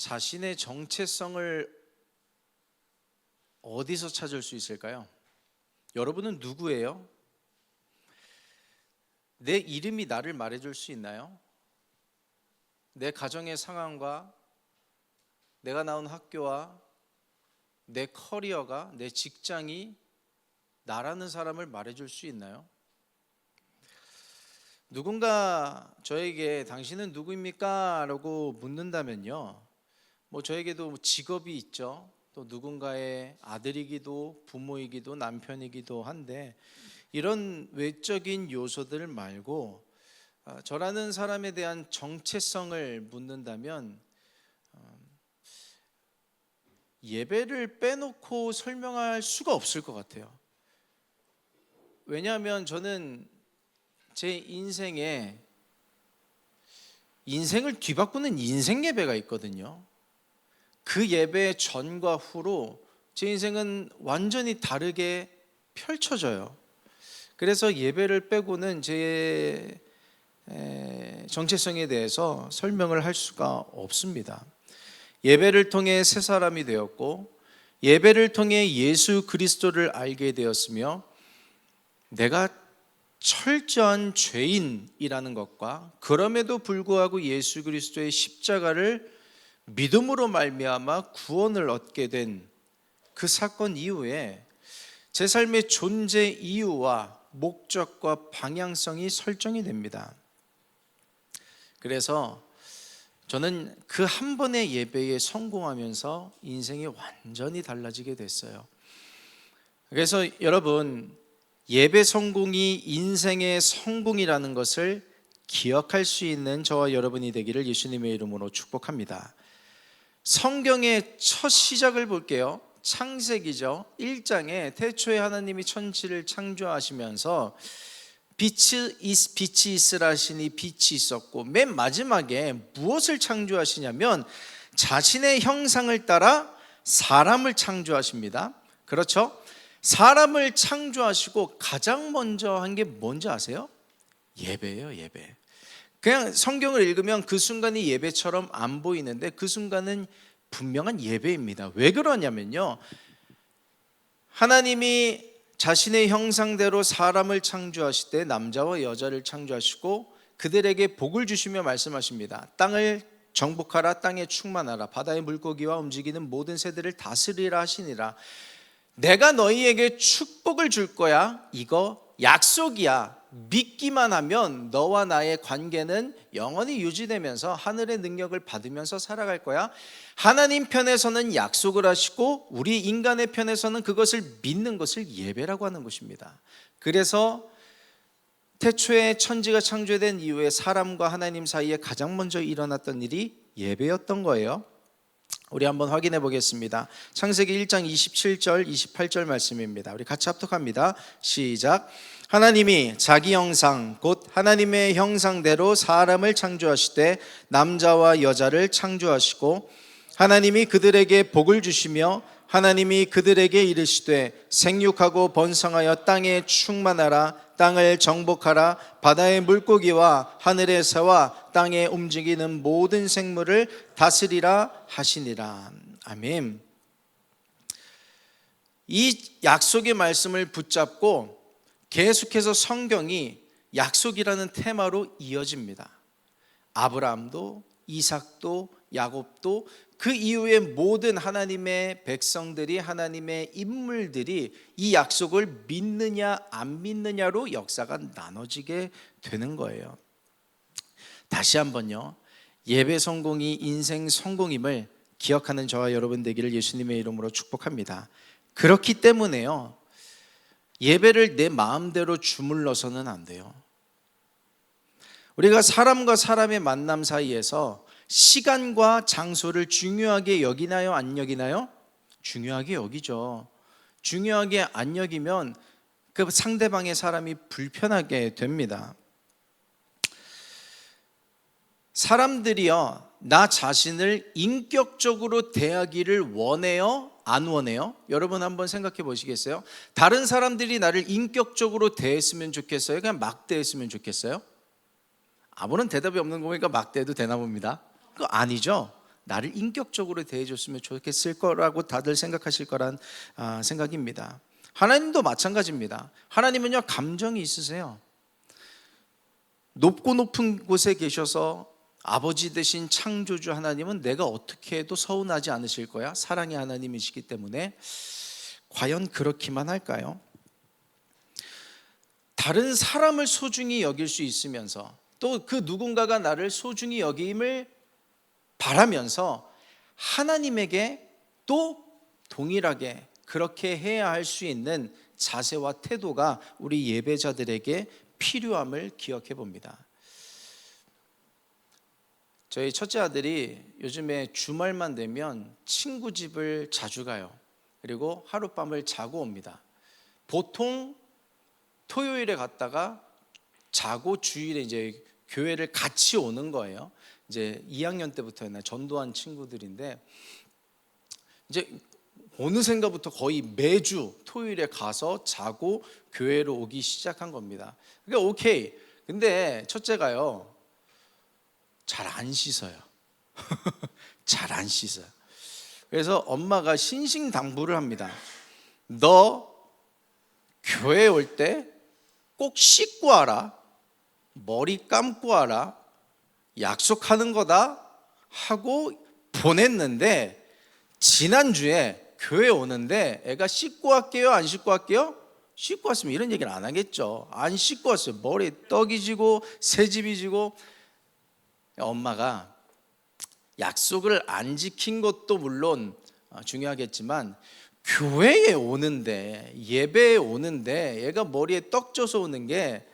자신의 정체성을 어디서 찾을 수 있을까요? 여러분은 누구예요? 내 이름이 나를 말해줄 수 있나요? 내 가정의 상황과 내가 나온 학교와 내 커리어가, 내 직장이 나라는 사람을 말해줄 수 있나요? 누군가 저에게 당신은 누구입니까? 라고 묻는다면요, 저에게도 직업이 있죠. 또 누군가의 아들이기도 부모이기도 남편이기도 한데, 이런 외적인 요소들 말고 저라는 사람에 대한 정체성을 묻는다면 예배를 빼놓고 설명할 수가 없을 것 같아요. 왜냐하면 저는 제 인생을 뒤바꾸는 인생 예배가 있거든요. 그 예배 전과 후로 제 인생은 완전히 다르게 펼쳐져요. 그래서 예배를 빼고는 제 정체성에 대해서 설명을 할 수가 없습니다. 예배를 통해 새 사람이 되었고, 예배를 통해 예수 그리스도를 알게 되었으며, 내가 철저한 죄인이라는 것과 그럼에도 불구하고 예수 그리스도의 십자가를 믿음으로 말미암아 구원을 얻게 된 그 사건 이후에 제 삶의 존재 이유와 목적과 방향성이 설정이 됩니다. 그래서 저는 그 한 번의 예배에 성공하면서 인생이 완전히 달라지게 됐어요. 그래서 여러분, 예배 성공이 인생의 성공이라는 것을 기억할 수 있는 저와 여러분이 되기를 예수님의 이름으로 축복합니다. 성경의 첫 시작을 볼게요. 창세기죠. 1장에 태초에 하나님이 천지를 창조하시면서 빛이 있으라 하시니 빛이 있었고, 맨 마지막에 무엇을 창조하시냐면 자신의 형상을 따라 사람을 창조하십니다. 그렇죠? 사람을 창조하시고 가장 먼저 한 게 뭔지 아세요? 예배예요, 예배. 그냥 성경을 읽으면 그 순간이 예배처럼 안 보이는데 그 순간은 분명한 예배입니다. 왜 그러냐면요, 하나님이 자신의 형상대로 사람을 창조하실 때 남자와 여자를 창조하시고 그들에게 복을 주시며 말씀하십니다. 땅을 정복하라, 땅에 충만하라, 바다의 물고기와 움직이는 모든 새들을 다스리라 하시니라. 내가 너희에게 축복을 줄 거야. 이거 약속이야. 믿기만 하면 너와 나의 관계는 영원히 유지되면서 하늘의 능력을 받으면서 살아갈 거야. 하나님 편에서는 약속을 하시고 우리 인간의 편에서는 그것을 믿는 것을 예배라고 하는 것입니다. 그래서 태초에 천지가 창조된 이후에 사람과 하나님 사이에 가장 먼저 일어났던 일이 예배였던 거예요. 우리 한번 확인해 보겠습니다. 창세기 1장 27절 28절 말씀입니다. 우리 같이 합독합니다. 시작. 하나님이 자기 형상 곧 하나님의 형상대로 사람을 창조하시되 남자와 여자를 창조하시고, 하나님이 그들에게 복을 주시며 하나님이 그들에게 이르시되 생육하고 번성하여 땅에 충만하라, 땅을 정복하라, 바다의 물고기와 하늘의 새와 땅에 움직이는 모든 생물을 다스리라 하시니라. 아멘. 이 약속의 말씀을 붙잡고 계속해서 성경이 약속이라는 테마로 이어집니다. 아브라함도 이삭도 야곱도 그 이후에 모든 하나님의 백성들이, 하나님의 인물들이 이 약속을 믿느냐 안 믿느냐로 역사가 나눠지게 되는 거예요. 다시 한번요, 예배 성공이 인생 성공임을 기억하는 저와 여러분 되기를 예수님의 이름으로 축복합니다. 그렇기 때문에요, 예배를 내 마음대로 주물러서는 안 돼요. 우리가 사람과 사람의 만남 사이에서 시간과 장소를 중요하게 여기나요, 안 여기나요? 중요하게 여기죠. 중요하게 안 여기면 그 상대방의 사람이 불편하게 됩니다. 사람들이요, 나 자신을 인격적으로 대하기를 원해요, 안 원해요? 여러분 한번 생각해 보시겠어요? 다른 사람들이 나를 인격적으로 대했으면 좋겠어요? 그냥 막 대했으면 좋겠어요? 아무런 대답이 없는 거 보니까 막 대해도 되나 봅니다. 그거 아니죠. 나를 인격적으로 대해줬으면 좋겠을 거라고 다들 생각하실 거란 생각입니다. 하나님도 마찬가지입니다. 하나님은요, 감정이 있으세요. 높고 높은 곳에 계셔서 아버지 되신 창조주 하나님은 내가 어떻게 해도 서운하지 않으실 거야. 사랑의 하나님이시기 때문에. 과연 그렇기만 할까요? 다른 사람을 소중히 여길 수 있으면서 또 그 누군가가 나를 소중히 여김을 바라면서 하나님에게 또 동일하게 그렇게 해야 할 수 있는 자세와 태도가 우리 예배자들에게 필요함을 기억해 봅니다. 저희 첫째 아들이 요즘에 주말만 되면 친구 집을 자주 가요. 그리고 하룻밤을 자고 옵니다. 보통 토요일에 갔다가 자고 주일에 이제 교회를 같이 오는 거예요. 이제 2학년 때부터였나 전도한 친구들인데 이제 어느샌가부터 거의 매주 토요일에 가서 자고 교회로 오기 시작한 겁니다. 그러니까 오케이. 근데 첫째가요, 잘 안 씻어요. 잘 안 씻어요. 그래서 엄마가 신신당부를 합니다. 너 교회 올 때 꼭 씻고 와라. 머리 감고 와라. 약속하는 거다 하고 보냈는데 지난주에 교회 오는데 애가 씻고 갈게요, 안 씻고 갈게요? 씻고 왔으면 이런 얘기를 안 하겠죠. 안 씻고 왔어요. 머리 떡이 지고 새집이 지고. 엄마가 약속을 안 지킨 것도 물론 중요하겠지만 교회에 오는데, 예배에 오는데 얘가 머리에 떡 져서 오는 게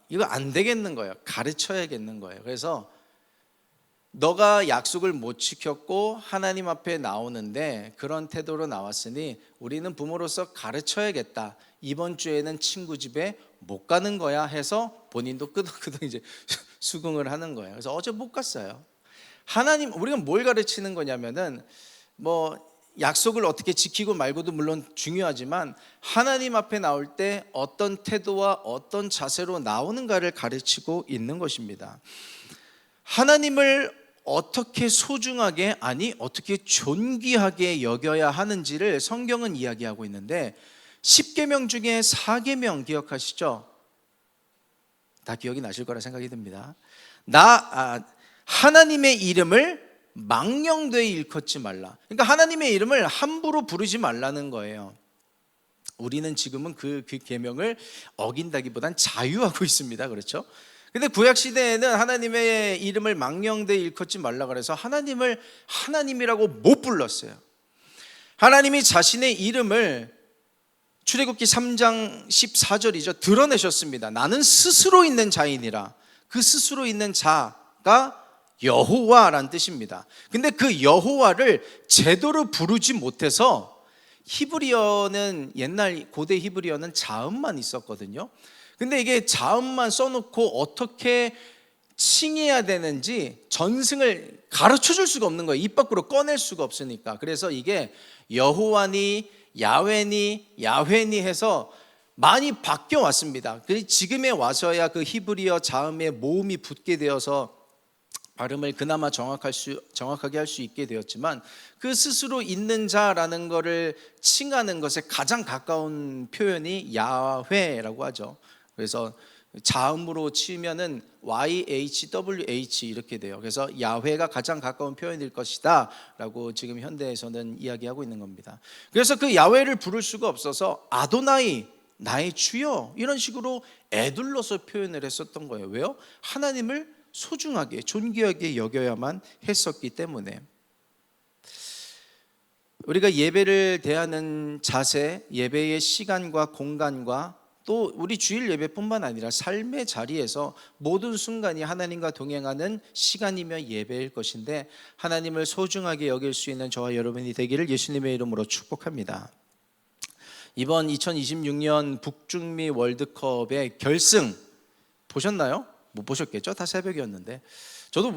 이거 안 되겠는 거예요. 가르쳐야겠는 거예요. 그래서 너가 약속을 못 지켰고 하나님 앞에 나오는데 그런 태도로 나왔으니 우리는 부모로서 가르쳐야겠다. 이번 주에는 친구 집에 못 가는 거야 해서 본인도 끄덕끄덕 이제 수긍을 하는 거예요. 그래서 어제 못 갔어요. 하나님, 우리가 뭘 가르치는 거냐면은 뭐 약속을 어떻게 지키고 말고도 물론 중요하지만 하나님 앞에 나올 때 어떤 태도와 어떤 자세로 나오는가를 가르치고 있는 것입니다. 하나님을 어떻게 소중하게, 아니 어떻게 존귀하게 여겨야 하는지를 성경은 이야기하고 있는데 10계명 중에 4계명 기억하시죠? 다 기억이 나실 거라 생각이 듭니다. 하나님의 이름을 망령되이 일컫지 말라. 그러니까 하나님의 이름을 함부로 부르지 말라는 거예요. 우리는 지금은 그 계명을 어긴다기보단 자유하고 있습니다. 그렇죠? 근데 구약 시대에는 하나님의 이름을 망령되이 일컫지 말라 그래서 하나님을 하나님이라고 못 불렀어요. 하나님이 자신의 이름을 출애굽기 3장 14절이죠. 드러내셨습니다. 나는 스스로 있는 자이니라. 그 스스로 있는 자가 여호와라는 뜻입니다. 근데 그 여호와를 제대로 부르지 못해서 히브리어는, 옛날 고대 히브리어는 자음만 있었거든요. 근데 이게 자음만 써놓고 어떻게 칭해야 되는지 전승을 가르쳐 줄 수가 없는 거예요. 입 밖으로 꺼낼 수가 없으니까. 그래서 이게 여호와니 야훼니 야훼니 해서 많이 바뀌어 왔습니다. 지금에 와서야 그 히브리어 자음에 모음이 붙게 되어서 발음을 그나마 정확하게 할 수 있게 되었지만 그 스스로 있는 자라는 것을 칭하는 것에 가장 가까운 표현이 야훼라고 하죠. 그래서 자음으로 치면은 YHWH 이렇게 돼요. 그래서 야훼가 가장 가까운 표현일 것이다 라고 지금 현대에서는 이야기하고 있는 겁니다. 그래서 그 야훼를 부를 수가 없어서 아도나이, 나의 주여, 이런 식으로 애둘러서 표현을 했었던 거예요. 왜요? 하나님을 소중하게 존귀하게 여겨야만 했었기 때문에. 우리가 예배를 대하는 자세, 예배의 시간과 공간과 또 우리 주일 예배뿐만 아니라 삶의 자리에서 모든 순간이 하나님과 동행하는 시간이며 예배일 것인데 하나님을 소중하게 여길 수 있는 저와 여러분이 되기를 예수님의 이름으로 축복합니다. 이번 2026년 북중미 월드컵의 결승 보셨나요? 못 보셨겠죠? 다 새벽이었는데 저도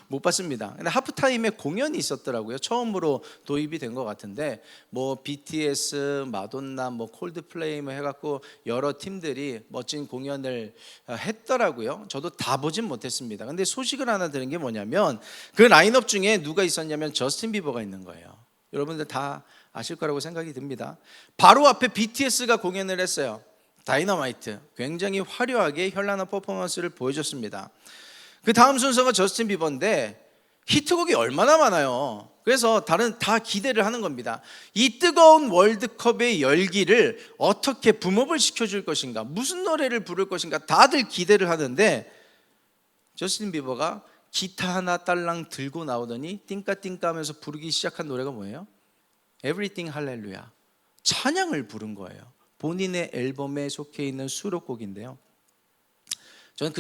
못 봤습니다. 근데 하프타임에 공연이 있었더라고요. 처음으로 도입이 된 것 같은데 뭐 BTS, 마돈나, 뭐 콜드플레이 뭐 해갖고 여러 팀들이 멋진 공연을 했더라고요. 저도 다 보진 못했습니다. 근데 소식을 하나 들은 게 뭐냐면 그 라인업 중에 누가 있었냐면 저스틴 비버가 있는 거예요. 여러분들 다 아실 거라고 생각이 듭니다. 바로 앞에 BTS가 공연을 했어요. 다이너마이트. 굉장히 화려하게 현란한 퍼포먼스를 보여줬습니다. 그 다음 순서가 저스틴 비버인데 히트곡이 얼마나 많아요. 그래서 다 기대를 하는 겁니다. 이 뜨거운 월드컵의 열기를 어떻게 붐업을 시켜줄 것인가, 무슨 노래를 부를 것인가 다들 기대를 하는데 저스틴 비버가 기타 하나 딸랑 들고 나오더니 띵까띵까 하면서 부르기 시작한 노래가 뭐예요? Everything 할렐루야, 찬양을 부른 거예요. 본인의 앨범에 속해 있는 수록곡인데요. 저는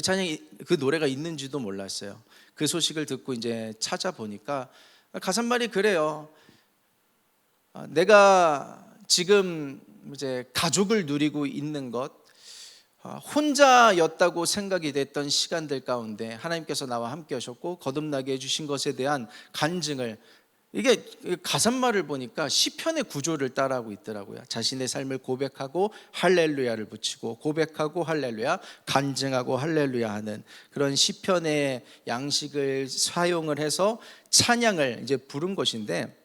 그 노래가 있는지도 몰랐어요. 그 소식을 듣고 이제 찾아보니까 가사말이 그래요. 내가 지금 이제 가족을 누리고 있는 것, 혼자였다고 생각이 됐던 시간들 가운데 하나님께서 나와 함께 하셨고 거듭나게 해주신 것에 대한 간증을, 이게 가사말을 보니까 시편의 구조를 따라하고 있더라고요. 자신의 삶을 고백하고 할렐루야를 붙이고, 고백하고 할렐루야, 간증하고 할렐루야 하는 그런 시편의 양식을 사용을 해서 찬양을 이제 부른 것인데,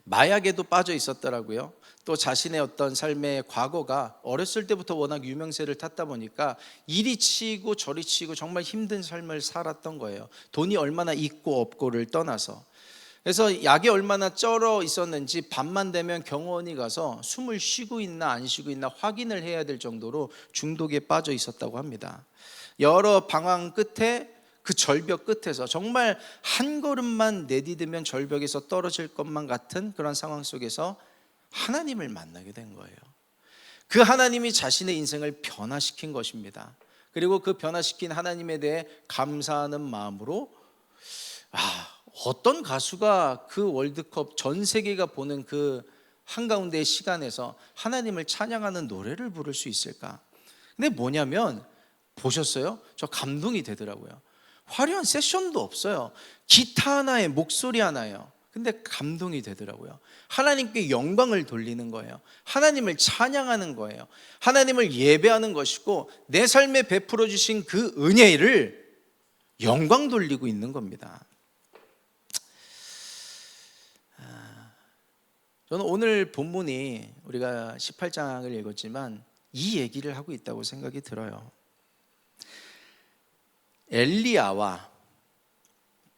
마약에도 빠져 있었더라고요. 또 자신의 어떤 삶의 과거가 어렸을 때부터 워낙 유명세를 탔다 보니까 이리 치이고 저리 치이고 정말 힘든 삶을 살았던 거예요. 돈이 얼마나 있고 없고를 떠나서. 그래서 약이 얼마나 쩔어 있었는지 밤만 되면 병원에 가서 숨을 쉬고 있나 안 쉬고 있나 확인을 해야 될 정도로 중독에 빠져 있었다고 합니다. 여러 방황 끝에, 그 절벽 끝에서 정말 한 걸음만 내디디면 절벽에서 떨어질 것만 같은 그런 상황 속에서 하나님을 만나게 된 거예요. 그 하나님이 자신의 인생을 변화시킨 것입니다. 그리고 그 변화시킨 하나님에 대해 감사하는 마음으로 어떤 가수가 그 월드컵 전 세계가 보는 그 한가운데의 시간에서 하나님을 찬양하는 노래를 부를 수 있을까? 근데 뭐냐면 보셨어요? 저 감동이 되더라고요. 화려한 세션도 없어요. 기타 하나에 목소리 하나예요. 근데 감동이 되더라고요. 하나님께 영광을 돌리는 거예요. 하나님을 찬양하는 거예요. 하나님을 예배하는 것이고 내 삶에 베풀어 주신 그 은혜를 영광 돌리고 있는 겁니다. 저는 오늘 본문이 우리가 18장을 읽었지만 이 얘기를 하고 있다고 생각이 들어요. 엘리야와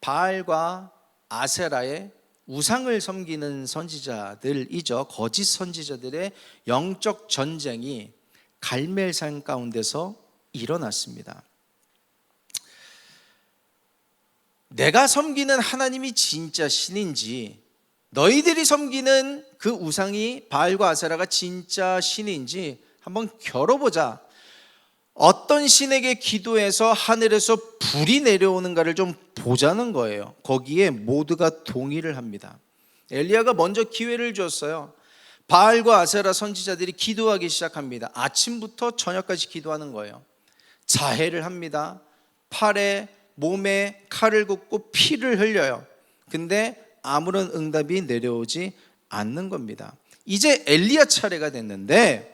바알과 아세라의 우상을 섬기는 선지자들이죠. 거짓 선지자들의 영적 전쟁이 갈멜산 가운데서 일어났습니다. 내가 섬기는 하나님이 진짜 신인지, 너희들이 섬기는 그 우상이 바알과 아세라가 진짜 신인지 한번 겨뤄보자. 어떤 신에게 기도해서 하늘에서 불이 내려오는가를 좀 보자는 거예요. 거기에 모두가 동의를 합니다. 엘리야가 먼저 기회를 줬어요. 바알과 아세라 선지자들이 기도하기 시작합니다. 아침부터 저녁까지 기도하는 거예요. 자해를 합니다. 팔에 몸에 칼을 굽고 피를 흘려요. 근데 아무런 응답이 내려오지 않는 겁니다. 이제 엘리야 차례가 됐는데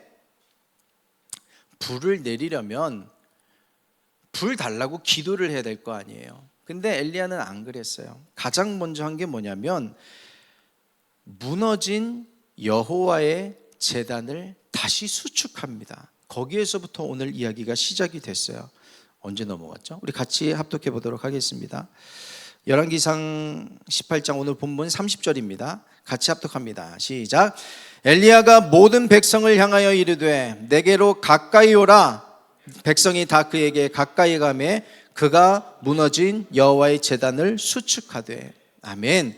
불을 내리려면 불 달라고 기도를 해야 될 거 아니에요. 근데 엘리야는 안 그랬어요. 가장 먼저 한 게 뭐냐면 무너진 여호와의 제단을 다시 수축합니다. 거기에서부터 오늘 이야기가 시작이 됐어요. 언제 넘어갔죠? 우리 같이 합독해 보도록 하겠습니다. 열왕기상 18장 오늘 본문 30절입니다. 같이 합독합니다. 시작. 엘리야가 모든 백성을 향하여 이르되 내게로 가까이 오라. 백성이 다 그에게 가까이 가매 그가 무너진 여호와의 제단을 수축하되. 아멘.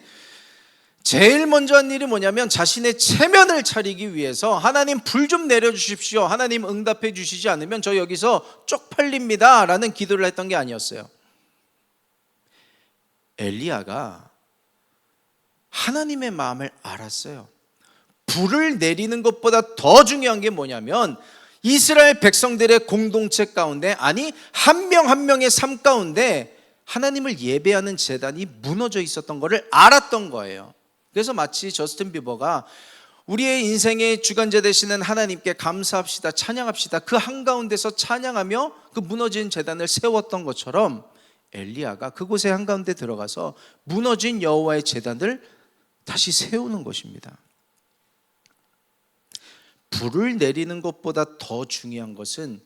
제일 먼저 한 일이 뭐냐면 자신의 체면을 차리기 위해서 하나님 불 좀 내려주십시오, 하나님 응답해 주시지 않으면 저 여기서 쪽팔립니다 라는 기도를 했던 게 아니었어요. 엘리야가 하나님의 마음을 알았어요. 불을 내리는 것보다 더 중요한 게 뭐냐면 이스라엘 백성들의 공동체 가운데, 아니 한 명 한 명의 삶 가운데 하나님을 예배하는 제단이 무너져 있었던 것을 알았던 거예요. 그래서 마치 저스틴 비버가 우리의 인생의 주관자 되시는 하나님께 감사합시다, 찬양합시다, 그 한가운데서 찬양하며 그 무너진 제단을 세웠던 것처럼 엘리야가 그곳의 한가운데 들어가서 무너진 여호와의 제단을 다시 세우는 것입니다. 불을 내리는 것보다 더 중요한 것은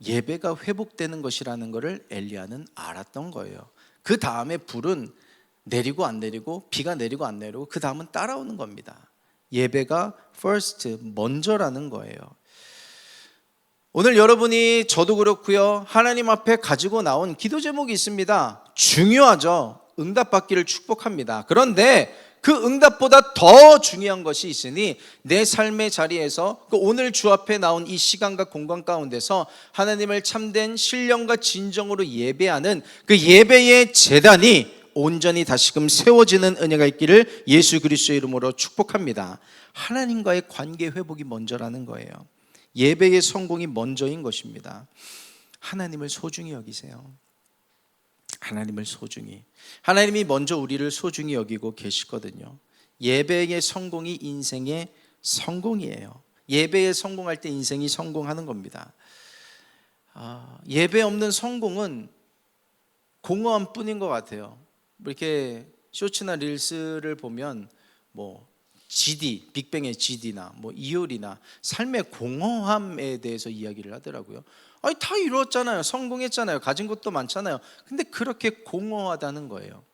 예배가 회복되는 것이라는 것을 엘리야는 알았던 거예요. 그 다음에 불은 내리고 안 내리고, 비가 내리고 안 내리고, 그 다음은 따라오는 겁니다. 예배가 first, 먼저라는 거예요. 오늘 여러분이, 저도 그렇고요, 하나님 앞에 가지고 나온 기도 제목이 있습니다. 중요하죠. 응답받기를 축복합니다. 그런데 그 응답보다 더 중요한 것이 있으니 내 삶의 자리에서 오늘 주 앞에 나온 이 시간과 공간 가운데서 하나님을 참된 신령과 진정으로 예배하는 그 예배의 제단이 온전히 다시금 세워지는 은혜가 있기를 예수 그리스도의 이름으로 축복합니다. 하나님과의 관계 회복이 먼저라는 거예요. 예배의 성공이 먼저인 것입니다. 하나님을 소중히 여기세요. 하나님을 소중히. 하나님이 먼저 우리를 소중히 여기고 계시거든요. 예배의 성공이 인생의 성공이에요. 예배에 성공할 때 인생이 성공하는 겁니다. 예배 없는 성공은 공허함 뿐인 것 같아요. 이렇게 쇼츠나 릴스를 보면 GD, 빅뱅의 GD나 이효리나 삶의 공허함에 대해서 이야기를 하더라고요. 아니, 다 이루었잖아요. 성공했잖아요. 가진 것도 많잖아요. 근데 그렇게 공허하다는 거예요.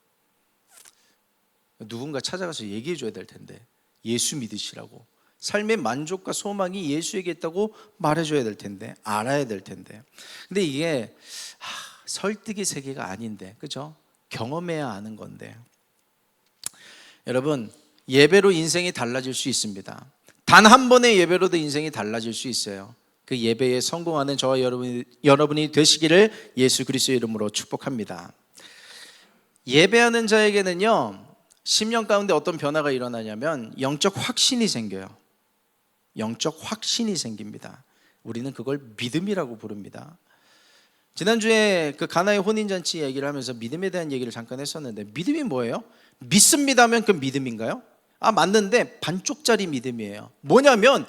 누군가 찾아가서 얘기해 줘야 될 텐데, 예수 믿으시라고. 삶의 만족과 소망이 예수에게 있다고 말해줘야 될 텐데, 알아야 될 텐데. 근데 이게 설득의 세계가 아닌데, 그죠? 경험해야 아는 건데. 여러분, 예배로 인생이 달라질 수 있습니다. 단 한 번의 예배로도 인생이 달라질 수 있어요. 그 예배에 성공하는 저와 여러분이 되시기를 예수 그리스도의 이름으로 축복합니다. 예배하는 자에게는요, 심령 가운데 어떤 변화가 일어나냐면 영적 확신이 생겨요. 영적 확신이 생깁니다. 우리는 그걸 믿음이라고 부릅니다. 지난주에 그 가나의 혼인잔치 얘기를 하면서 믿음에 대한 얘기를 잠깐 했었는데, 믿음이 뭐예요? 믿습니다 하면 그 믿음인가요? 맞는데 반쪽짜리 믿음이에요. 뭐냐면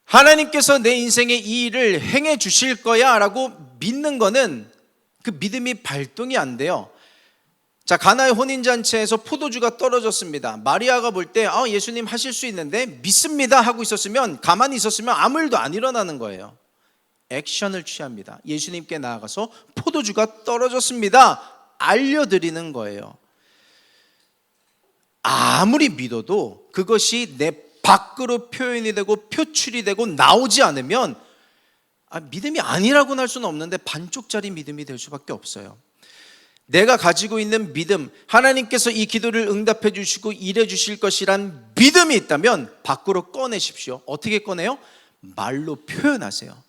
하나님께서 내 인생에 이 일을 행해 주실 거야 라고 믿는 거는 그 믿음이 발동이 안 돼요. 자, 가나의 혼인잔치에서 포도주가 떨어졌습니다. 마리아가 볼 때 예수님 하실 수 있는데 믿습니다 하고 있었으면, 가만히 있었으면 아무 일도 안 일어나는 거예요. 액션을 취합니다. 예수님께 나아가서 포도주가 떨어졌습니다 알려드리는 거예요. 아무리 믿어도 그것이 내 밖으로 표현이 되고 표출이 되고 나오지 않으면 믿음이 아니라고는 할 수는 없는데 반쪽짜리 믿음이 될 수밖에 없어요. 내가 가지고 있는 믿음, 하나님께서 이 기도를 응답해 주시고 일해 주실 것이란 믿음이 있다면 밖으로 꺼내십시오. 어떻게 꺼내요? 말로 표현하세요.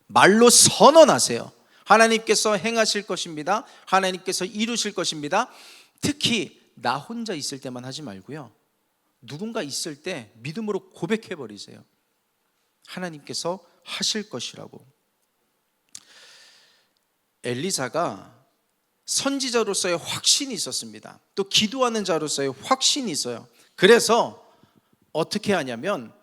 말로 선언하세요. 하나님께서 행하실 것입니다. 하나님께서 이루실 것입니다. 특히 나 혼자 있을 때만 하지 말고요, 누군가 있을 때 믿음으로 고백해 버리세요. 하나님께서 하실 것이라고. 엘리사가 선지자로서의 확신이 있었습니다. 또 기도하는 자로서의 확신이 있어요. 그래서 어떻게 하냐면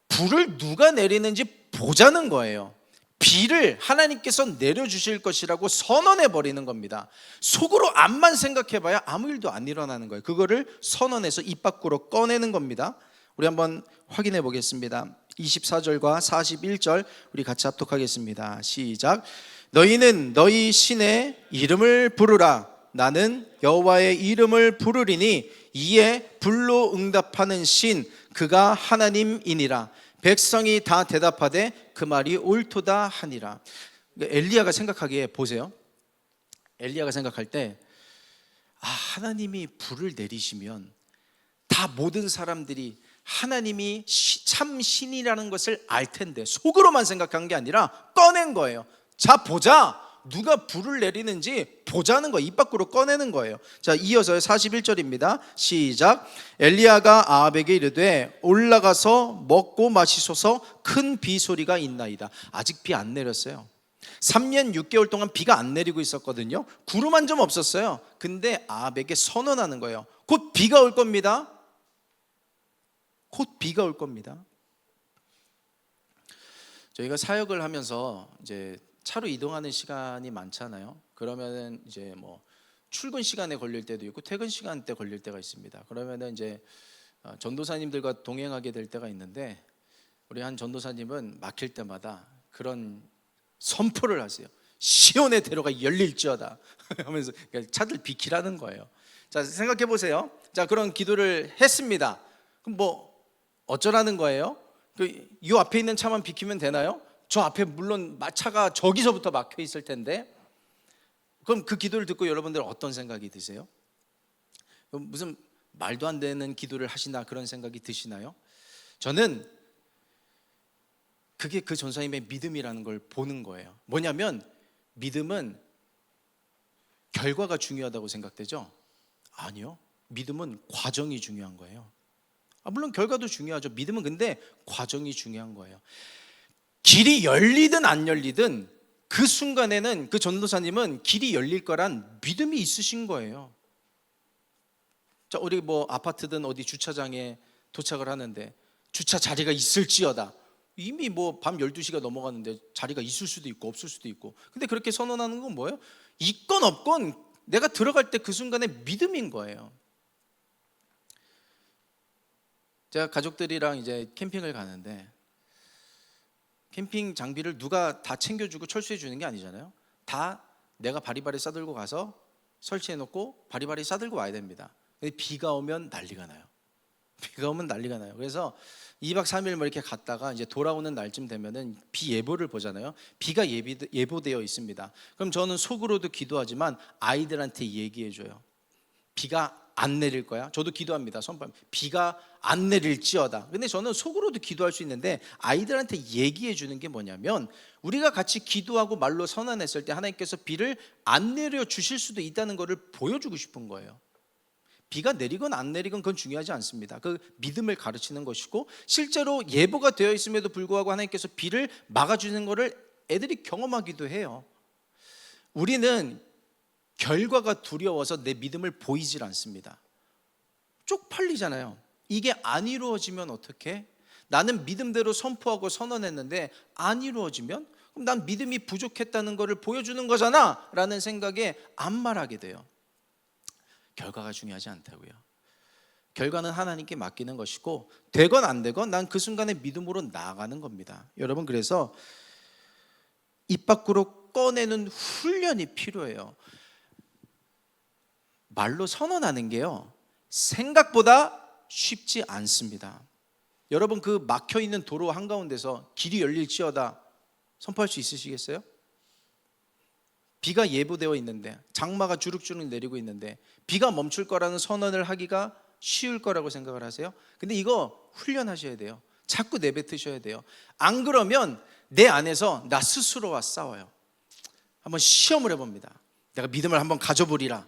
불을 누가 내리는지 보자는 거예요. 비를 하나님께서 내려주실 것이라고 선언해 버리는 겁니다. 속으로 암만 생각해봐야 아무 일도 안 일어나는 거예요. 그거를 선언해서 입 밖으로 꺼내는 겁니다. 우리 한번 확인해 보겠습니다. 24절과 41절 우리 같이 합독하겠습니다. 시작. 너희는 너희 신의 이름을 부르라. 나는 여호와의 이름을 부르리니 이에 불로 응답하는 신 그가 하나님이니라. 백성이 다 대답하되 그 말이 옳도다 하니라. 엘리야가 생각하기에, 보세요, 엘리야가 생각할 때 하나님이 불을 내리시면 다 모든 사람들이 하나님이 참 신이라는 것을 알 텐데, 속으로만 생각한 게 아니라 꺼낸 거예요. 자, 보자, 누가 불을 내리는지 보자는 거, 입 밖으로 꺼내는 거예요. 자, 이어서 41절입니다. 시작. 엘리야가 아합에게 이르되 올라가서 먹고 마시소서, 큰 비 소리가 있나이다. 아직 비 안 내렸어요. 3년 6개월 동안 비가 안 내리고 있었거든요. 구름 한 점 없었어요. 근데 아합에게 선언하는 거예요. 곧 비가 올 겁니다. 곧 비가 올 겁니다. 저희가 사역을 하면서 이제 차로 이동하는 시간이 많잖아요. 그러면은 이제 뭐 출근 시간에 걸릴 때도 있고 퇴근 시간 때 걸릴 때가 있습니다. 그러면은 이제 전도사님들과 동행하게 될 때가 있는데, 우리 한 전도사님은 막힐 때마다 그런 선포를 하세요. 시온의 대로가 열릴지어다 하면서 차들 비키라는 거예요. 자, 생각해 보세요. 자, 그런 기도를 했습니다. 그럼 뭐 어쩌라는 거예요? 이 앞에 있는 차만 비키면 되나요? 저 앞에 물론 차가 저기서부터 막혀 있을 텐데. 그럼 그 기도를 듣고 여러분들 어떤 생각이 드세요? 무슨 말도 안 되는 기도를 하시나 그런 생각이 드시나요? 저는 그게 그 전사님의 믿음이라는 걸 보는 거예요. 뭐냐면 믿음은 결과가 중요하다고 생각되죠? 아니요. 믿음은 과정이 중요한 거예요. 물론 결과도 중요하죠. 믿음은 근데 과정이 중요한 거예요. 길이 열리든 안 열리든 그 순간에는 그 전도사님은 길이 열릴 거란 믿음이 있으신 거예요. 자, 우리 뭐 아파트든 어디 주차장에 도착을 하는데 주차 자리가 있을지어다. 이미 뭐 밤 12시가 넘어갔는데 자리가 있을 수도 있고 없을 수도 있고. 근데 그렇게 선언하는 건 뭐예요? 있건 없건 내가 들어갈 때 그 순간에 믿음인 거예요. 제가 가족들이랑 이제 캠핑을 가는데 캠핑 장비를 누가 다 챙겨주고 철수해 주는 게 아니잖아요. 다 내가 바리바리 싸들고 가서 설치해 놓고 바리바리 싸들고 와야 됩니다. 근데 비가 오면 난리가 나요. 비가 오면 난리가 나요. 그래서 2박 3일 뭐 이렇게 갔다가 이제 돌아오는 날쯤 되면은 비 예보를 보잖아요. 비가 예보되어 있습니다. 그럼 저는 속으로도 기도하지만 아이들한테 얘기해 줘요. 비가 안 내릴 거야. 저도 기도합니다. 선포합니다. 비가 안 내릴지어다. 근데 저는 속으로도 기도할 수 있는데 아이들한테 얘기해 주는 게 뭐냐면, 우리가 같이 기도하고 말로 선언했을 때 하나님께서 비를 안 내려 주실 수도 있다는 것을 보여주고 싶은 거예요. 비가 내리건 안 내리건 그건 중요하지 않습니다. 그 믿음을 가르치는 것이고, 실제로 예보가 되어 있음에도 불구하고 하나님께서 비를 막아주는 것을 애들이 경험하기도 해요. 우리는 결과가 두려워서 내 믿음을 보이질 않습니다. 쪽팔리잖아요. 이게 안 이루어지면 어떡해? 나는 믿음대로 선포하고 선언했는데 안 이루어지면 그럼 난 믿음이 부족했다는 것을 보여주는 거잖아 라는 생각에 안 말하게 돼요. 결과가 중요하지 않다고요. 결과는 하나님께 맡기는 것이고, 되건 안 되건 난 그 순간에 믿음으로 나아가는 겁니다. 여러분, 그래서 입 밖으로 꺼내는 훈련이 필요해요. 말로 선언하는 게요, 생각보다 쉽지 않습니다. 여러분, 그 막혀있는 도로 한가운데서 길이 열릴지어다 선포할 수 있으시겠어요? 비가 예보되어 있는데, 장마가 주룩주룩 내리고 있는데 비가 멈출 거라는 선언을 하기가 쉬울 거라고 생각을 하세요? 근데 이거 훈련하셔야 돼요. 자꾸 내뱉으셔야 돼요. 안 그러면 내 안에서 나 스스로와 싸워요. 한번 시험을 해봅니다. 내가 믿음을 한번 가져보리라.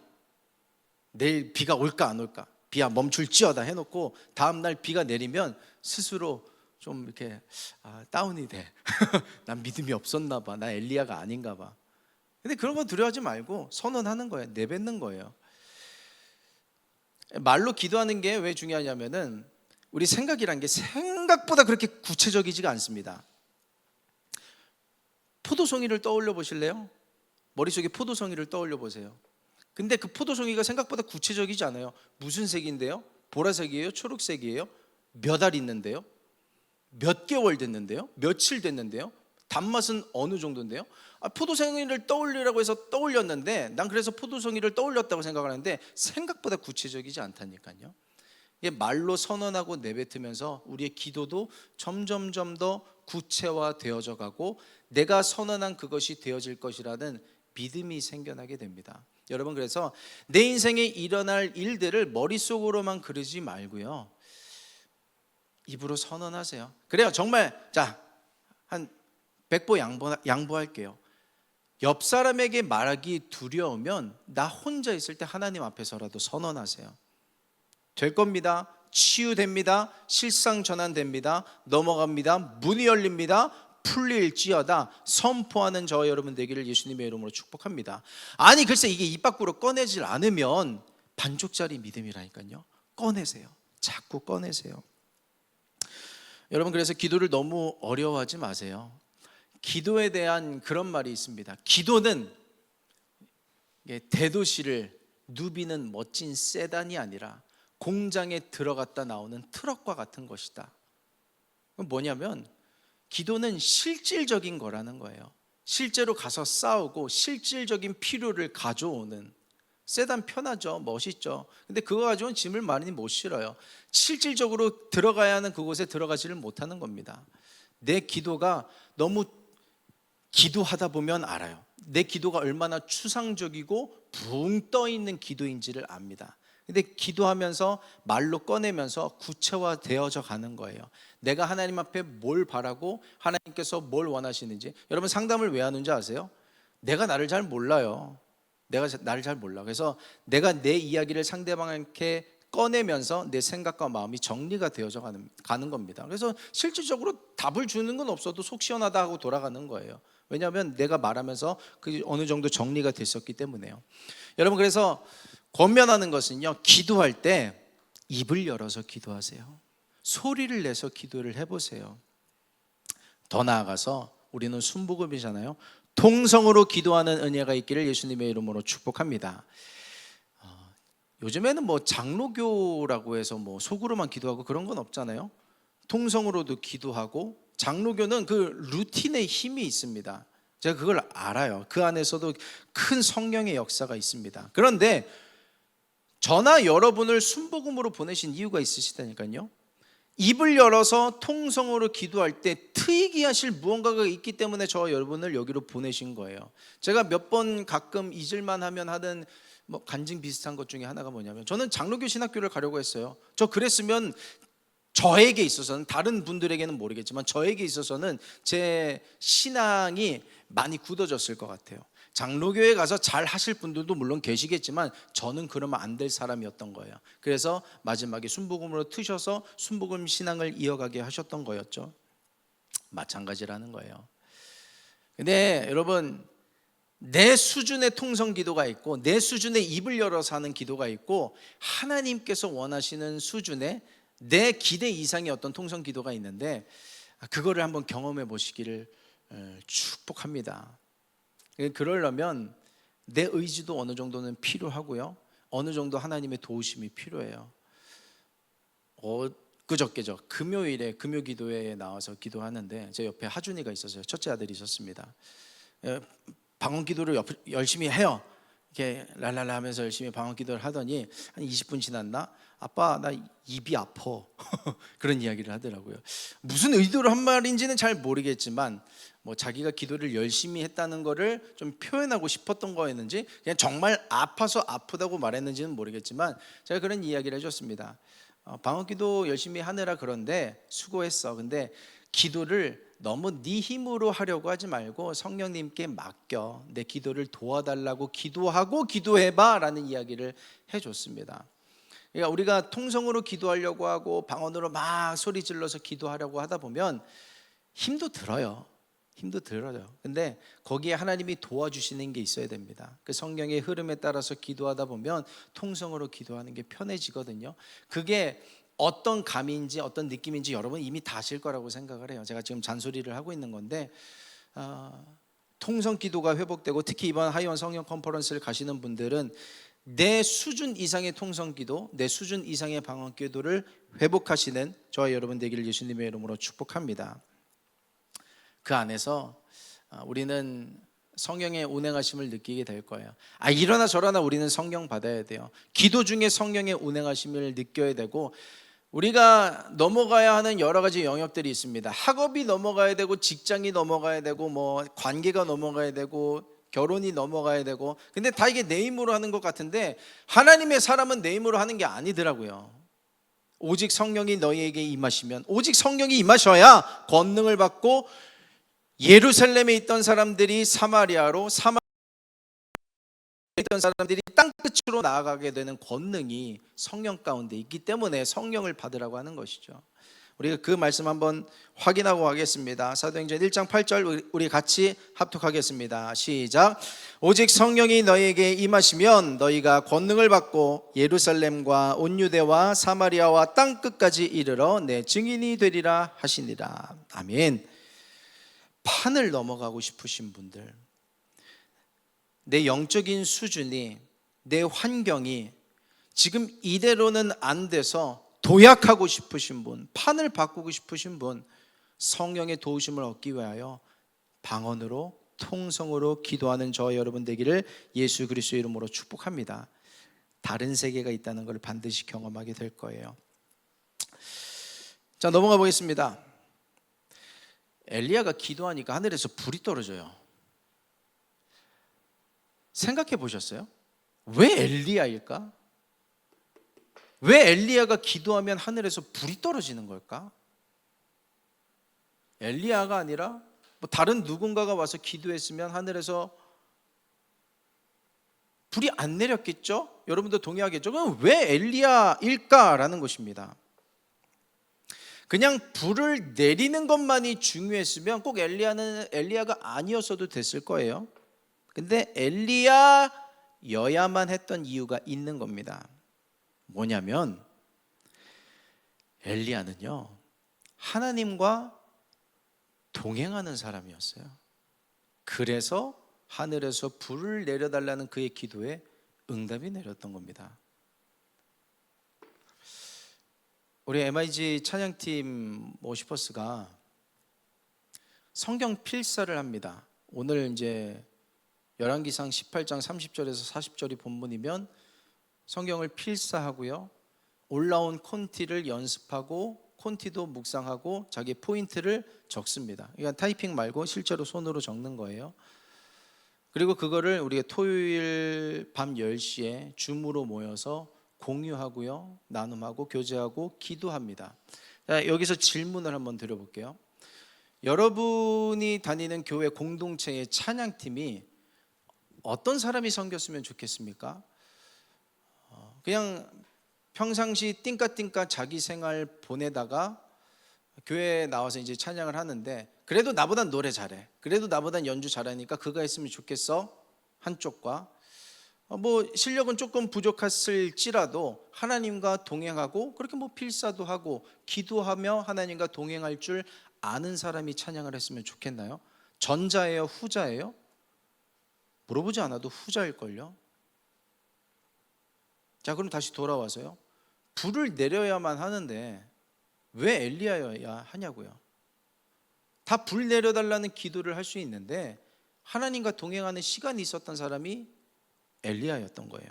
내일 비가 올까 안 올까, 비야 멈출지어다 해놓고 다음날 비가 내리면 스스로 좀 이렇게 다운이 돼. 난 믿음이 없었나 봐. 나 엘리야가 아닌가 봐. 근데 그런 건 두려워하지 말고 선언하는 거예요. 내뱉는 거예요. 말로 기도하는 게 왜 중요하냐면은, 우리 생각이란 게 생각보다 그렇게 구체적이지가 않습니다. 포도송이를 떠올려 보실래요? 머릿속에 포도송이를 떠올려 보세요. 근데 그 포도송이가 생각보다 구체적이지 않아요. 무슨 색인데요? 보라색이에요? 초록색이에요? 몇 알 있는데요? 몇 개월 됐는데요? 며칠 됐는데요? 단맛은 어느 정도인데요? 포도송이를 떠올리라고 해서 떠올렸는데, 난 그래서 포도송이를 떠올렸다고 생각하는데 생각보다 구체적이지 않다니까요. 이게 말로 선언하고 내뱉으면서 우리의 기도도 점점점 더 구체화되어져 가고 내가 선언한 그것이 되어질 것이라는 믿음이 생겨나게 됩니다. 여러분, 그래서 내 인생에 일어날 일들을 머릿속으로만 그리지 말고요, 입으로 선언하세요. 그래요. 정말 한 100보 양보할게요. 옆 사람에게 말하기 두려우면 나 혼자 있을 때 하나님 앞에서라도 선언하세요. 될 겁니다. 치유됩니다. 실상 전환됩니다. 넘어갑니다. 문이 열립니다. 풀릴지어다 선포하는 저와 여러분 되기를 예수님의 이름으로 축복합니다. 아니 글쎄 이게 입 밖으로 꺼내질 않으면 반쪽짜리 믿음이라니까요. 꺼내세요. 자꾸 꺼내세요. 여러분 그래서 기도를 너무 어려워하지 마세요. 기도에 대한 그런 말이 있습니다. 기도는 대도시를 누비는 멋진 세단이 아니라 공장에 들어갔다 나오는 트럭과 같은 것이다. 뭐냐면 기도는 실질적인 거라는 거예요. 실제로 가서 싸우고 실질적인 필요를 가져오는. 세단 편하죠, 멋있죠. 근데 그거 가지고는 짐을 많이 못 실어요. 실질적으로 들어가야 하는 그곳에 들어가지를 못하는 겁니다. 내 기도가 너무 기도하다 보면 알아요. 내 기도가 얼마나 추상적이고 붕 떠 있는 기도인지를 압니다. 근데 기도하면서 말로 꺼내면서 구체화되어져 가는 거예요. 내가 하나님 앞에 뭘 바라고 하나님께서 뭘 원하시는지. 여러분 상담을 왜 하는지 아세요? 내가 나를 잘 몰라요. 내가 나를 잘 몰라. 그래서 내가 내 이야기를 상대방에게 꺼내면서 내 생각과 마음이 정리가 되어져 가는 겁니다. 그래서 실질적으로 답을 주는 건 없어도 속 시원하다 하고 돌아가는 거예요. 왜냐하면 내가 말하면서 그 어느 정도 정리가 됐었기 때문에요. 여러분 그래서 권면하는 것은요, 기도할 때 입을 열어서 기도하세요. 소리를 내서 기도를 해보세요. 더 나아가서 우리는 순복음이잖아요. 통성으로 기도하는 은혜가 있기를 예수님의 이름으로 축복합니다. 요즘에는 뭐 장로교라고 해서 뭐 속으로만 기도하고 그런 건 없잖아요. 통성으로도 기도하고, 장로교는 그 루틴의 힘이 있습니다. 제가 그걸 알아요. 그 안에서도 큰 성령의 역사가 있습니다. 그런데 저나 여러분을 순복음으로 보내신 이유가 있으시다니까요. 입을 열어서 통성으로 기도할 때 특이하실 무언가가 있기 때문에 저와 여러분을 여기로 보내신 거예요. 제가 몇 번 가끔 잊을만 하면 하는 뭐 간증 비슷한 것 중에 하나가 뭐냐면, 저는 장로교 신학교를 가려고 했어요. 저 그랬으면 저에게 있어서는, 다른 분들에게는 모르겠지만 저에게 있어서는 제 신앙이 많이 굳어졌을 것 같아요. 장로교에 가서 잘 하실 분들도 물론 계시겠지만 저는 그러면 안 될 사람이었던 거예요. 그래서 마지막에 순복음으로 트셔서 순복음 신앙을 이어가게 하셨던 거였죠. 마찬가지라는 거예요. 근데 여러분, 내 수준의 통성 기도가 있고 내 수준의 입을 열어서 하는 기도가 있고, 하나님께서 원하시는 수준의 내 기대 이상의 어떤 통성 기도가 있는데, 그거를 한번 경험해 보시기를 축복합니다. 그러려면 내 의지도 어느 정도는 필요하고요, 어느 정도 하나님의 도우심이 필요해요. 그저께죠, 금요일에 금요기도회에 나와서 기도하는데 제 옆에 하준이가 있었어요. 첫째 아들이 있었습니다. 방언 기도를 열심히 해요. 이렇게 랄랄라 하면서 열심히 방언 기도를 하더니 한 20분 지났나? 아빠 나 입이 아파. 그런 이야기를 하더라고요. 무슨 의도로 한 말인지는 잘 모르겠지만 뭐 자기가 기도를 열심히 했다는 거를 좀 표현하고 싶었던 거였는지, 그냥 정말 아파서 아프다고 말했는지는 모르겠지만 제가 그런 이야기를 해줬습니다. 방언 기도 열심히 하느라 그런데 수고했어. 근데 기도를 너무 네 힘으로 하려고 하지 말고 성령님께 맡겨, 내 기도를 도와달라고 기도하고 기도해봐 라는 이야기를 해줬습니다. 그러니까 우리가 통성으로 기도하려고 하고 방언으로 막 소리 질러서 기도하려고 하다 보면 힘도 들어요. 근데 거기에 하나님이 도와주시는 게 있어야 됩니다. 그 성령의 흐름에 따라서 기도하다 보면 통성으로 기도하는 게 편해지거든요. 그게 어떤 감인지 어떤 느낌인지 여러분 이미 다 아실 거라고 생각을 해요. 제가 지금 잔소리를 하고 있는 건데, 통성 기도가 회복되고 특히 이번 하이원 성령 컨퍼런스를 가시는 분들은 내 수준 이상의 통성 기도, 내 수준 이상의 방언 기도를 회복하시는 저와 여러분 되기를 예수님의 이름으로 축복합니다. 그 안에서 우리는 성령의 운행하심을 느끼게 될 거예요. 이러나 저러나 우리는 성령 받아야 돼요. 기도 중에 성령의 운행하심을 느껴야 되고, 우리가 넘어가야 하는 여러 가지 영역들이 있습니다. 학업이 넘어가야 되고, 직장이 넘어가야 되고, 뭐 관계가 넘어가야 되고, 결혼이 넘어가야 되고. 근데 다 이게 내 힘으로 하는 것 같은데 하나님의 사람은 내 힘으로 하는 게 아니더라고요. 오직 성령이 너희에게 임하시면, 오직 성령이 임하셔야 권능을 받고, 예루살렘에 있던 사람들이 사마리아로, 사마리아에 있던 사람들이 땅끝으로 나아가게 되는 권능이 성령 가운데 있기 때문에 성령을 받으라고 하는 것이죠. 우리가 그 말씀 한번 확인하고 가겠습니다. 사도행전 1장 8절 우리 같이 합독하겠습니다. 시작. 오직 성령이 너희에게 임하시면 너희가 권능을 받고 예루살렘과 온 유대와 사마리아와 땅 끝까지 이르러 내 증인이 되리라 하시니라. 아멘. 판을 넘어가고 싶으신 분들, 내 영적인 수준이, 내 환경이 지금 이대로는 안 돼서 도약하고 싶으신 분, 판을 바꾸고 싶으신 분, 성령의 도우심을 얻기 위하여 방언으로 통성으로 기도하는 저 여러분 되기를 예수 그리스도의 이름으로 축복합니다. 다른 세계가 있다는 걸 반드시 경험하게 될 거예요. 자, 넘어가 보겠습니다. 엘리야가 기도하니까 하늘에서 불이 떨어져요. 생각해 보셨어요? 왜 엘리야일까? 왜 엘리야가 기도하면 하늘에서 불이 떨어지는 걸까? 엘리야가 아니라 뭐 다른 누군가가 와서 기도했으면 하늘에서 불이 안 내렸겠죠? 여러분도 동의하겠죠? 그럼 왜 엘리야일까라는 것입니다. 그냥 불을 내리는 것만이 중요했으면 꼭 엘리야가 아니었어도 됐을 거예요. 근데 엘리야여야만 했던 이유가 있는 겁니다. 뭐냐면 엘리야는요, 하나님과 동행하는 사람이었어요. 그래서 하늘에서 불을 내려달라는 그의 기도에 응답이 내렸던 겁니다. 우리 MIG 찬양팀 워시퍼스가 성경 필사를 합니다. 오늘 이제 열왕기상 18장 30절에서 40절이 본문이면 성경을 필사하고요, 올라온 콘티를 연습하고 콘티도 묵상하고 자기 포인트를 적습니다. 그러니까 타이핑 말고 실제로 손으로 적는 거예요. 그리고 그거를 우리가 토요일 밤 10시에 줌으로 모여서 공유하고요, 나눔하고 교제하고 기도합니다. 자, 여기서 질문을 한번 드려볼게요. 여러분이 다니는 교회 공동체의 찬양팀이 어떤 사람이 섬겼으면 좋겠습니까? 그냥 평상시 띵까띵까 자기 생활 보내다가 교회에 나와서 이제 찬양을 하는데 그래도 나보단 노래 잘해, 그래도 나보단 연주 잘하니까 그가 했으면 좋겠어 한쪽과, 뭐 실력은 조금 부족했을지라도 하나님과 동행하고 그렇게 뭐 필사도 하고 기도하며 하나님과 동행할 줄 아는 사람이 찬양을 했으면 좋겠나요? 전자예요, 후자예요? 물어보지 않아도 후자일걸요. 자, 그럼 다시 돌아와서요, 불을 내려야만 하는데 왜 엘리야여야 하냐고요. 다 불 내려달라는 기도를 할 수 있는데 하나님과 동행하는 시간이 있었던 사람이 엘리야였던 거예요.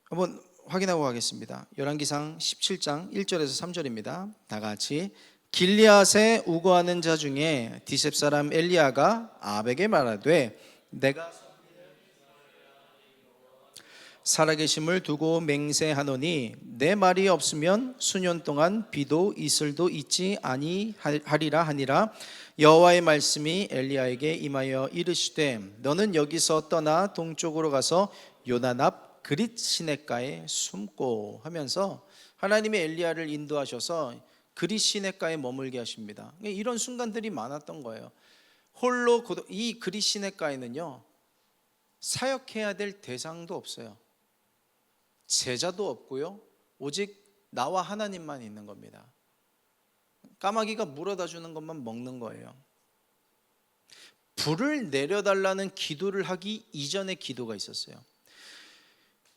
한번 확인하고 가겠습니다. 열왕기상 17장 1절에서 3절입니다. 다 같이. 길리앗에 우거하는 자 중에 디셉 사람 엘리야가 아합에게 말하되 내가 살아계심을 두고 맹세하노니 내 말이 없으면 수년 동안 비도 이슬도 있지 아니하리라 하니라. 여호와의 말씀이 엘리야에게 임하여 이르시되 너는 여기서 떠나 동쪽으로 가서 요단 앞 그릿 시냇가에 숨고 하면서 하나님이 엘리야를 인도하셔서 그릿 시냇가에 머물게 하십니다. 이런 순간들이 많았던 거예요. 홀로 이 그릿 시냇가에는요, 사역해야 될 대상도 없어요. 제자도 없고요, 오직 나와 하나님만 있는 겁니다. 까마귀가 물어다 주는 것만 먹는 거예요. 불을 내려달라는 기도를 하기 이전의 기도가 있었어요.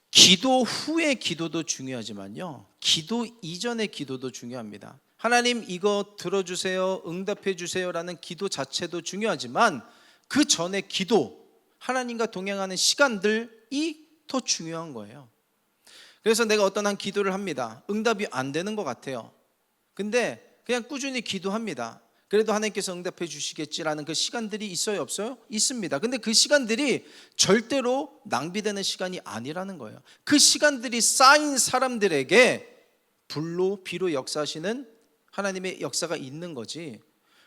기도 후의 기도도 중요하지만요, 기도 이전의 기도도 중요합니다. 하나님 이거 들어주세요, 응답해 주세요라는 기도 자체도 중요하지만 그 전의 기도, 하나님과 동행하는 시간들이 더 중요한 거예요. 그래서 내가 어떤 한 기도를 합니다. 응답이 안 되는 것 같아요. 근데 그냥 꾸준히 기도합니다. 그래도 하나님께서 응답해 주시겠지라는 그 시간들이 있어요, 없어요? 있습니다. 근데 그 시간들이 절대로 낭비되는 시간이 아니라는 거예요. 그 시간들이 쌓인 사람들에게 불로 비로 역사하시는 하나님의 역사가 있는 거지,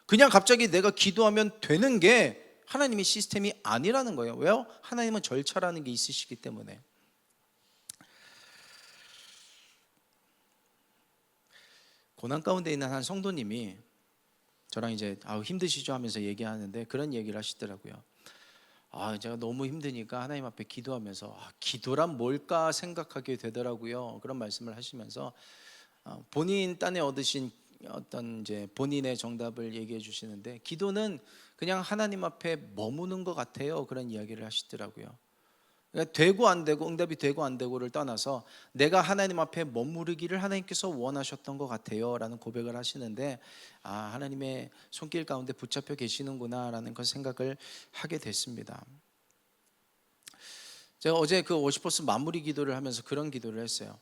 그냥 갑자기 내가 기도하면 되는 게 하나님의 시스템이 아니라는 거예요. 왜요? 하나님은 절차라는 게 있으시기 때문에. 고난 가운데 있는 한 성도님이 저랑 이제 힘드시죠 하면서 얘기하는데 그런 얘기를 하시더라고요. 제가 너무 힘드니까 하나님 앞에 기도하면서 기도란 뭘까 생각하게 되더라고요. 그런 말씀을 하시면서 본인 딴에 얻으신 어떤 이제 본인의 정답을 얘기해 주시는데, 기도는 그냥 하나님 앞에 머무는 것 같아요. 그런 이야기를 하시더라고요. 그러니까 되고 안 되고, 응답이 되고 안 되고를 떠나서 내가 하나님 앞에 머무르기를 하나님께서 원하셨던 것 같아요 라는 고백을 하시는데, 하나님의 손길 가운데 붙잡혀 계시는구나 라는 그 생각을 하게 됐습니다. 제가 어제 그 워시퍼스 마무리 기도를 하면서 그런 기도를 했어요.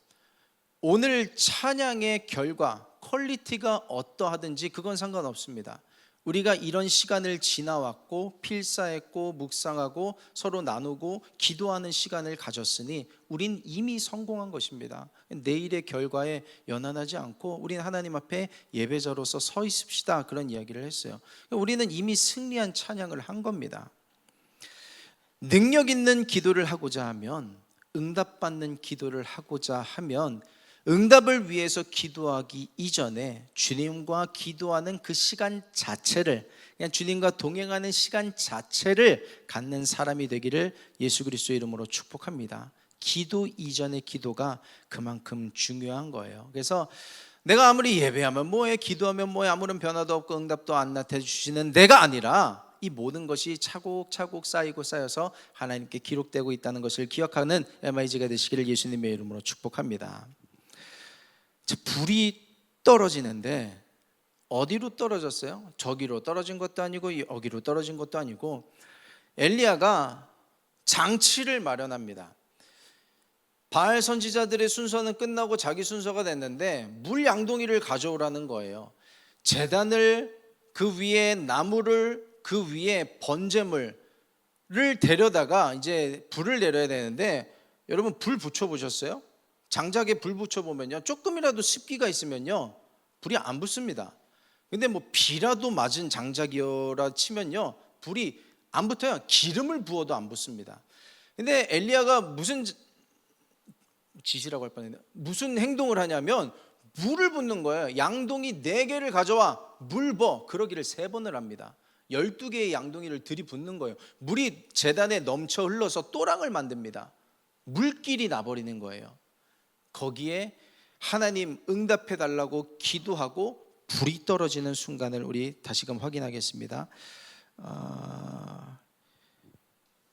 오늘 찬양의 결과, 퀄리티가 어떠하든지 그건 상관없습니다. 우리가 이런 시간을 지나왔고 필사했고 묵상하고 서로 나누고 기도하는 시간을 가졌으니 우린 이미 성공한 것입니다. 내일의 결과에 연연하지 않고 우린 하나님 앞에 예배자로서 서 있읍시다, 그런 이야기를 했어요. 우리는 이미 승리한 찬양을 한 겁니다. 능력 있는 기도를 하고자 하면, 응답받는 기도를 하고자 하면 응답을 위해서 기도하기 이전에 주님과 기도하는 그 시간 자체를, 그냥 주님과 동행하는 시간 자체를 갖는 사람이 되기를 예수 그리스도의 이름으로 축복합니다. 기도 이전의 기도가 그만큼 중요한 거예요. 그래서 내가 아무리 예배하면 뭐해, 기도하면 뭐해, 아무런 변화도 없고 응답도 안 나타내주시는 내가 아니라 이 모든 것이 차곡차곡 쌓이고 쌓여서 하나님께 기록되고 있다는 것을 기억하는 MIG가 되시기를 예수님의 이름으로 축복합니다. 불이 떨어지는데 어디로 떨어졌어요? 저기로 떨어진 것도 아니고 여기로 떨어진 것도 아니고 엘리야가 장치를 마련합니다. 바알 선지자들의 순서는 끝나고 자기 순서가 됐는데 물 양동이를 가져오라는 거예요. 제단을, 그 위에 나무를, 그 위에 번제물을 데려다가 이제 불을 내려야 되는데, 여러분 불 붙여보셨어요? 장작에 불 붙여보면요, 조금이라도 습기가 있으면요 불이 안 붙습니다. 근데 뭐 비라도 맞은 장작이라 치면요 불이 안 붙어요. 기름을 부어도 안 붙습니다. 근데 엘리야가 무슨 지시라고 할 뻔했는데 무슨 행동을 하냐면 물을 붓는 거예요. 양동이 4개를 가져와 물 부어, 그러기를 3번을 합니다. 12개의 양동이를 들이붓는 거예요. 물이 제단에 넘쳐 흘러서 또랑을 만듭니다. 물길이 나버리는 거예요. 거기에 하나님 응답해 달라고 기도하고 불이 떨어지는 순간을 우리 다시금 확인하겠습니다.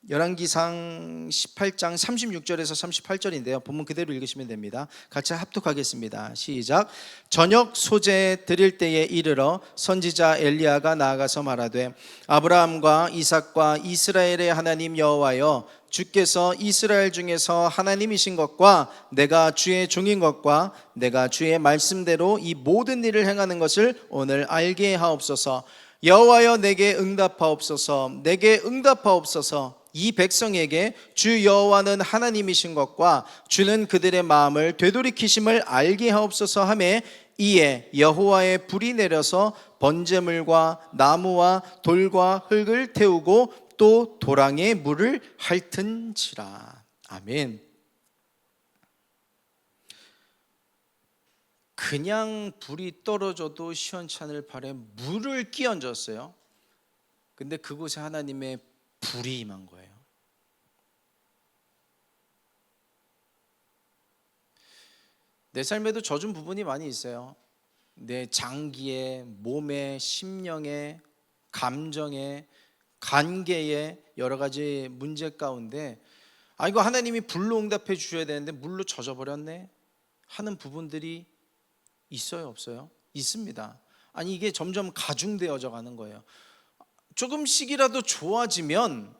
열왕기상 18장 36절에서 38절인데요 본문 그대로 읽으시면 됩니다. 같이 합독하겠습니다. 시작. 저녁 소재 드릴 때에 이르러 선지자 엘리야가 나아가서 말하되, 아브라함과 이삭과 이스라엘의 하나님 여호와여, 주께서 이스라엘 중에서 하나님이신 것과 내가 주의 종인 것과 내가 주의 말씀대로 이 모든 일을 행하는 것을 오늘 알게 하옵소서. 여호와여, 내게 응답하옵소서. 내게 응답하옵소서. 이 백성에게 주 여호와는 하나님이신 것과 주는 그들의 마음을 되돌이키심을 알게 하옵소서 하매, 이에 여호와의 불이 내려서 번제물과 나무와 돌과 흙을 태우고 또 도랑에 물을 핥은지라. 아멘. 그냥 불이 떨어져도 시원찮을 판에 물을 끼얹었어요. 근데 그곳에 하나님의 불이 임한 거예요. 내 삶에도 젖은 부분이 많이 있어요. 내 장기에, 몸에, 심령에, 감정에, 관계에 여러 가지 문제 가운데 이거 하나님이 불로 응답해 주셔야 되는데 물로 젖어버렸네 하는 부분들이 있어요, 없어요? 있습니다. 이게 점점 가중되어져 가는 거예요. 조금씩이라도 좋아지면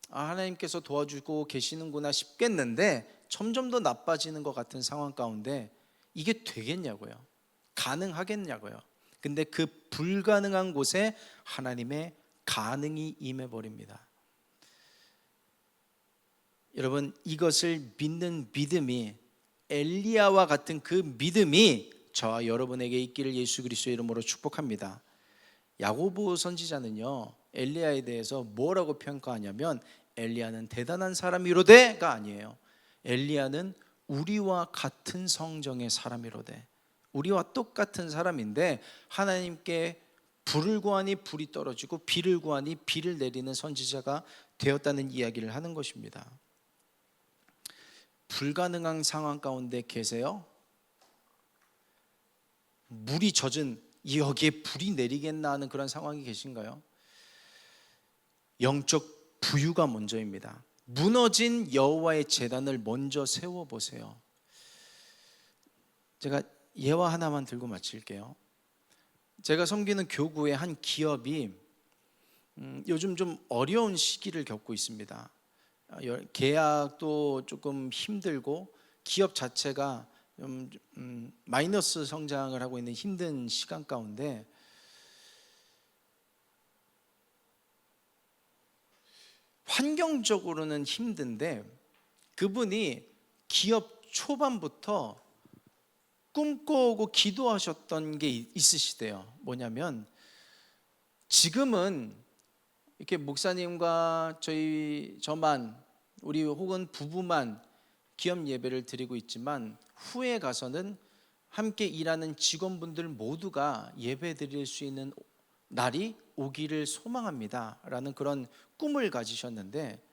하나님께서 도와주고 계시는구나 싶겠는데 점점 더 나빠지는 것 같은 상황 가운데 이게 되겠냐고요? 가능하겠냐고요? 근데 그 불가능한 곳에 하나님의 가능이 임해버립니다. 여러분, 이것을 믿는 믿음이, 엘리야와 같은 그 믿음이 저와 여러분에게 있기를 예수 그리스도의 이름으로 축복합니다. 야고보 선지자는요 엘리야에 대해서 뭐라고 평가하냐면, 엘리야는 대단한 사람이로되가 아니에요. 엘리야는 우리와 같은 성정의 사람이로되, 우리와 똑같은 사람인데 하나님께 불을 구하니 불이 떨어지고 비를 구하니 비를 내리는 선지자가 되었다는 이야기를 하는 것입니다. 불가능한 상황 가운데 계세요? 물이 젖은 여기에 불이 내리겠나 하는 그런 상황이 계신가요? 영적 부유가 먼저입니다. 무너진 여호와의 제단을 먼저 세워보세요. 제가 예화 하나만 들고 마칠게요. 제가 섬기는 교구의 한 기업이 요즘 좀 어려운 시기를 겪고 있습니다. 계약도 조금 힘들고 기업 자체가 좀 마이너스 성장을 하고 있는 힘든 시간 가운데 환경적으로는 힘든데 그분이 기업 초반부터 꿈꿔오고 기도하셨던 게 있으시대요. 뭐냐면 지금은 이렇게 목사님과 저만 우리 혹은 부부만 기업 예배를 드리고 있지만 후에 가서는 함께 일하는 직원분들 모두가 예배 드릴 수 있는 날이 오기를 소망합니다 라는 그런 꿈을 가지셨는데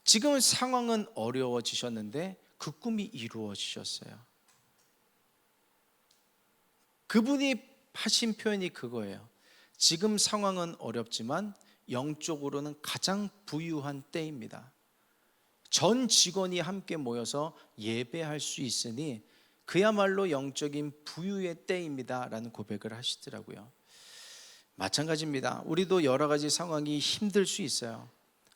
지금은 상황은 어려워지셨는데 그 꿈이 이루어지셨어요. 그분이 하신 표현이 그거예요. 지금 상황은 어렵지만 영적으로는 가장 부유한 때입니다. 전 직원이 함께 모여서 예배할 수 있으니 그야말로 영적인 부유의 때입니다 라는 고백을 하시더라고요. 마찬가지입니다. 우리도 여러 가지 상황이 힘들 수 있어요.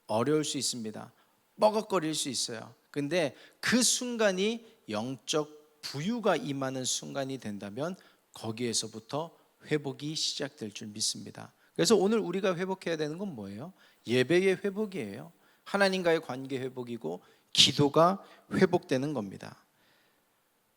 어려울 수 있습니다. 뻐걱거릴 수 있어요. 근데 그 순간이 영적 부유가 임하는 순간이 된다면 거기에서부터 회복이 시작될 줄 믿습니다. 그래서 오늘 우리가 회복해야 되는 건 뭐예요? 예배의 회복이에요. 하나님과의 관계 회복이고 기도가 회복되는 겁니다.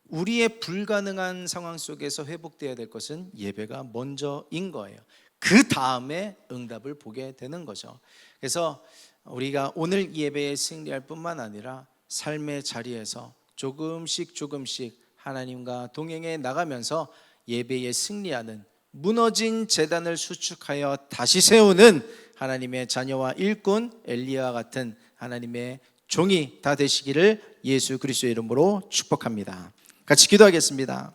우리의 불가능한 상황 속에서 회복되어야 될 것은 예배가 먼저인 거예요. 그 다음에 응답을 보게 되는 거죠. 그래서 우리가 오늘 예배에 승리할 뿐만 아니라 삶의 자리에서 조금씩 하나님과 동행해 나가면서 예배에 승리하는 무너진 제단을 수축하여 다시 세우는 하나님의 자녀와 일꾼 엘리야와 같은 하나님의 종이 다 되시기를 예수 그리스도의 이름으로 축복합니다. 같이 기도하겠습니다.